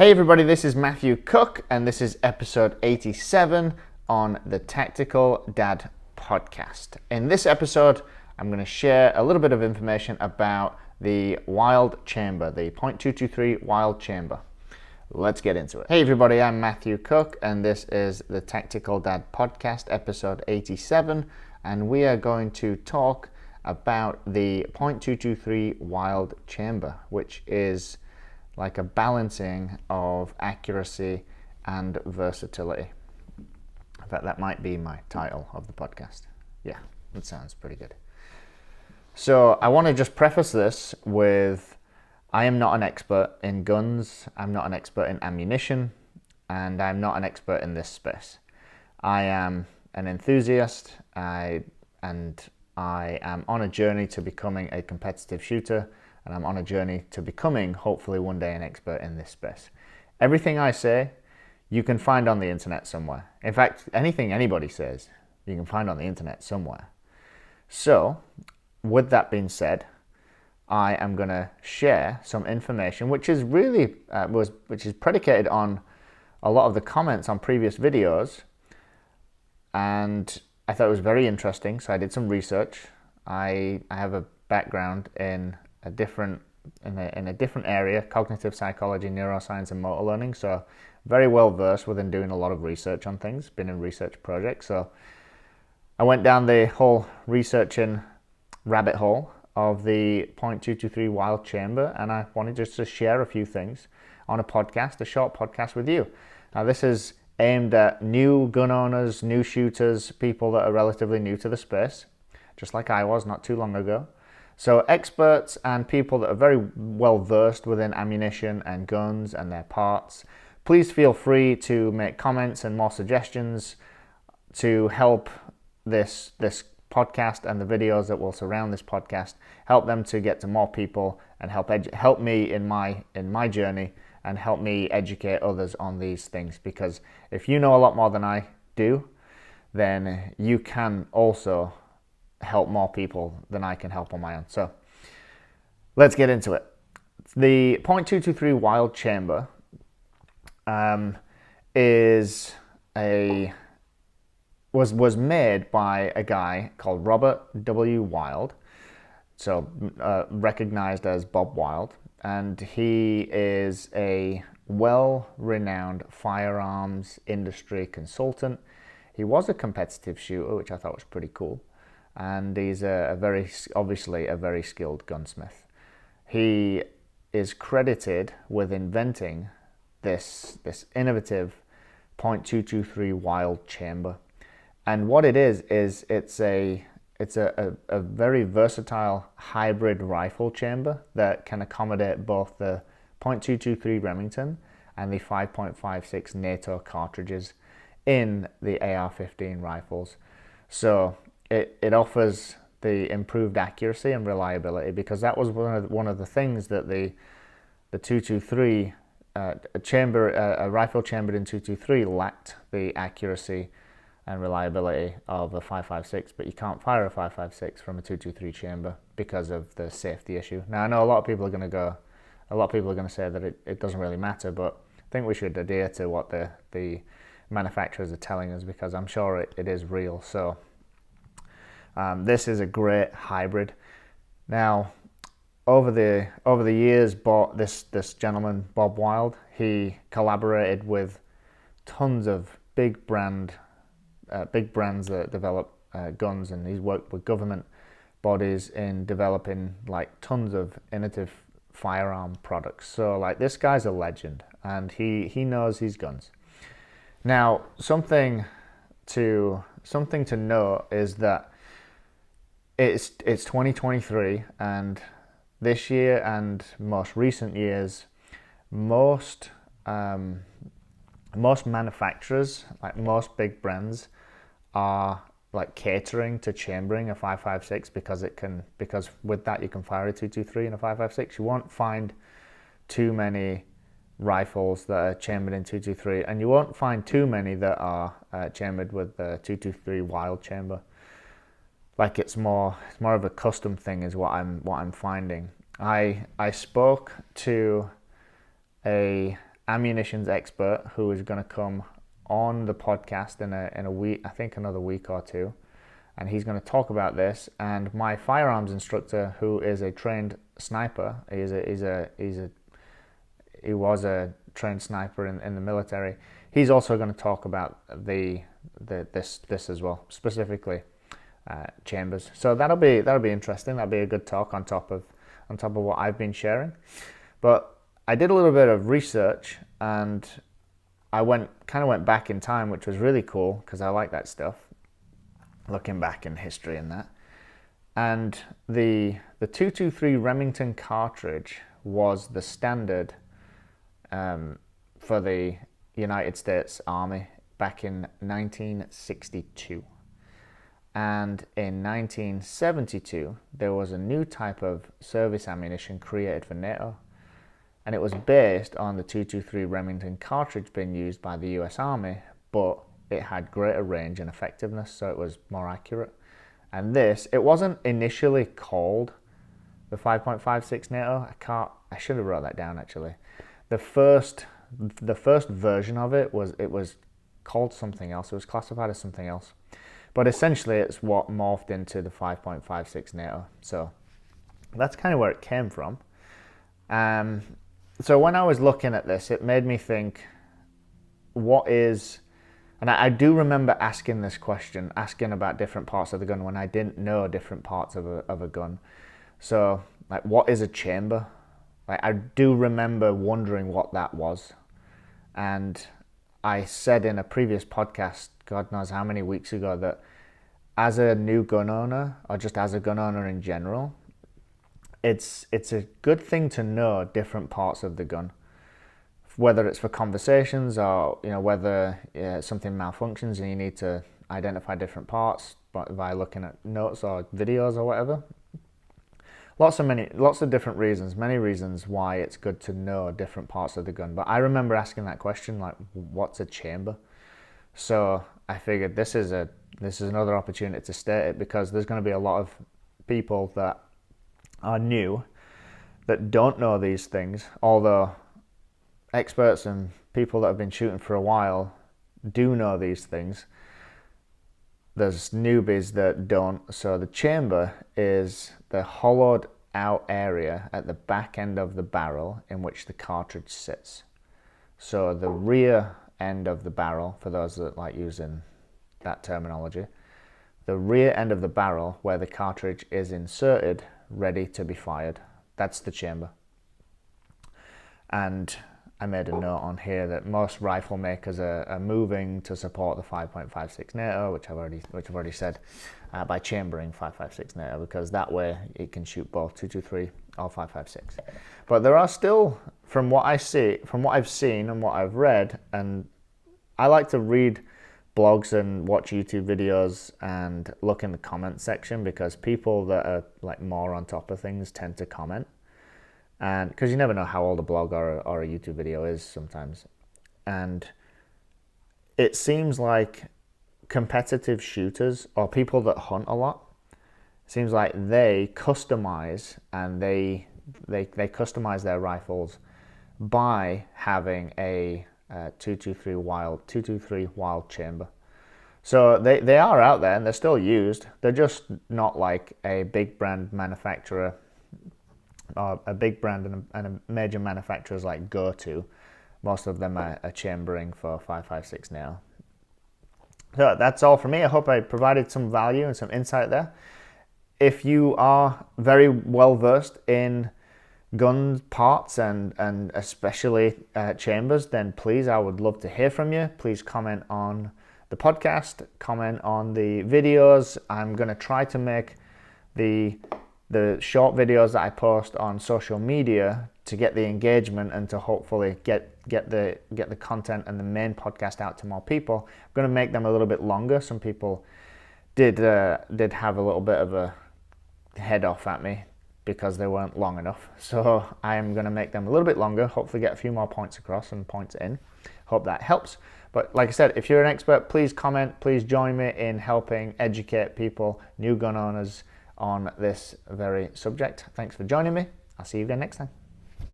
Hey everybody, this is Matthew Cook and this is episode 87 on the Tactical Dad podcast. In this episode, I'm going to share a little bit of information about the Wylde Chamber, the .223 Wylde Chamber. Let's get into it. Hey everybody, I'm Matthew Cook and this is the Tactical Dad podcast, episode 87, and we are going to talk about the .223 Wylde Chamber, which is like a balancing of accuracy and versatility. In fact, that might be my title of the podcast. Yeah, that sounds pretty good. So I want to just preface this with, I am not an expert in guns, I'm not an expert in ammunition, and I'm not an expert in this space. I am an enthusiast, and I am on a journey to becoming a competitive shooter, and I'm on a journey to becoming, hopefully one day, an expert in this space. Everything I say, you can find on the internet somewhere. In fact, anything anybody says, you can find on the internet somewhere. So, with that being said, I am going to share some information which is really which is predicated on a lot of the comments on previous videos, and I thought it was very interesting, so I did some research. I have a background in a different area, cognitive psychology, neuroscience, and motor learning. So very well versed within doing a lot of research on things, been in research projects. So I went down the whole researching rabbit hole of the .223 Wylde Chamber, and I wanted just to share a few things on a podcast, a short podcast with you. Now this is aimed at new gun owners, new shooters, people that are relatively new to the space, just like I was not too long ago. So experts and people that are very well versed within ammunition and guns and their parts, please feel free to make comments and more suggestions to help this podcast and the videos that will surround this podcast, help them to get to more people and help me in my journey and help me educate others on these things. Because if you know a lot more than I do, then you can also help more people than I can help on my own. So let's get into it. The .223 Wylde Chamber was made by a guy called Robert W. Wylde, so recognized as Bob Wylde, and he is a well-renowned firearms industry consultant. He was a competitive shooter, which I thought was pretty cool. And he's obviously a very skilled gunsmith. He is credited with inventing this innovative .223 Wylde Chamber. And what it is it's a very versatile hybrid rifle chamber that can accommodate both the .223 Remington and the 5.56 NATO cartridges in the AR-15 rifles. So it offers the improved accuracy and reliability, because that was one of the things that the 223 a rifle chambered in .223 lacked, the accuracy and reliability of a 5.56, but you can't fire a 5.56 from a .223 chamber because of the safety issue. Now I know a lot of people are going to say that it doesn't really matter, but I think we should adhere to what the manufacturers are telling us, because I'm sure it is real. So this is a great hybrid. Now, over the years, this gentleman, Bob Wylde, he collaborated with tons of big brands that develop guns, and he's worked with government bodies in developing like tons of innovative firearm products. So like, this guy's a legend, and he knows his guns. Now, something to note is that it's 2023, and this year and most recent years, most manufacturers, like most big brands, are like catering to chambering a 5.56 because with that you can fire a .223 and a 5.56. You won't find too many rifles that are chambered in .223, and you won't find too many that are chambered with the .223 Wylde Chamber. Like, it's more of a custom thing is what I'm finding. I spoke to a ammunitions expert who is going to come on the podcast in a week, I think another week or two, and he's going to talk about this. And my firearms instructor, who is a trained sniper, he was a trained sniper in the military. He's also going to talk about this as well, specifically chambers. So that'll be interesting. That'll be a good talk on top of what I've been sharing. But I did a little bit of research, and I went back in time, which was really cool because I like that stuff, looking back in history and that. And the 223 Remington cartridge was the standard for the United States Army back in 1962. And in 1972, there was a new type of service ammunition created for NATO, and it was based on the 223 Remington cartridge being used by the US Army, but it had greater range and effectiveness, so it was more accurate. And it wasn't initially called the 5.56 NATO. I should have wrote that down actually. The first version of it was called something else. It was classified as something else. But essentially it's what morphed into the 5.56 NATO. So that's kind of where it came from. So when I was looking at this, it made me think, and I do remember asking this question, asking about different parts of the gun when I didn't know different parts of a gun. So, like, what is a chamber? Like, I do remember wondering what that was. And I said in a previous podcast, God knows how many weeks ago, that as a new gun owner, or just as a gun owner in general, it's a good thing to know different parts of the gun, whether it's for conversations or whether something malfunctions and you need to identify different parts by looking at notes or videos or whatever. Lots of different reasons, many reasons why it's good to know different parts of the gun. But I remember asking that question, like, what's a chamber? So I figured this is another opportunity to state it, because there's going to be a lot of people that are new that don't know these things, although experts and people that have been shooting for a while do know these things. There's newbies that don't. So the chamber is the hollowed out area at the back end of the barrel in which the cartridge sits. So the rear end of the barrel, for those that like using that terminology, the rear end of the barrel where the cartridge is inserted, ready to be fired, that's the chamber. And I made a note on here that most rifle makers are moving to support the 5.56 NATO, which I've already said, by chambering 5.56 NATO, because that way it can shoot both 223 or 5.56. But there are still, from what I've seen and what I've read, and I like to read blogs and watch YouTube videos and look in the comment section, because people that are like more on top of things tend to comment. And because you never know how old a blog or a YouTube video is sometimes. And it seems like competitive shooters or people that hunt a lot, seems like they customize, and they customize their rifles by having a 223 Wylde Chamber. So they are out there and they're still used. They're just not like a big brand manufacturer, or a big brand and a major manufacturers like go to. Most of them are chambering for 5.56 now. So that's all for me. I hope I provided some value and some insight there. If you are very well versed in gun parts and especially chambers, then please, I would love to hear from you. Please comment on the podcast, comment on the videos. I'm going to try to make the short videos that I post on social media to get the engagement and to hopefully get the content and the main podcast out to more people. I'm going to make them a little bit longer. Some people did have a little bit of a head off at me because they weren't long enough. So I am going to make them a little bit longer, hopefully get a few more points across and points in. Hope that helps. But like I said, if you're an expert, please comment, please join me in helping educate people, new gun owners, on this very subject. Thanks for joining me. I'll see you again next time.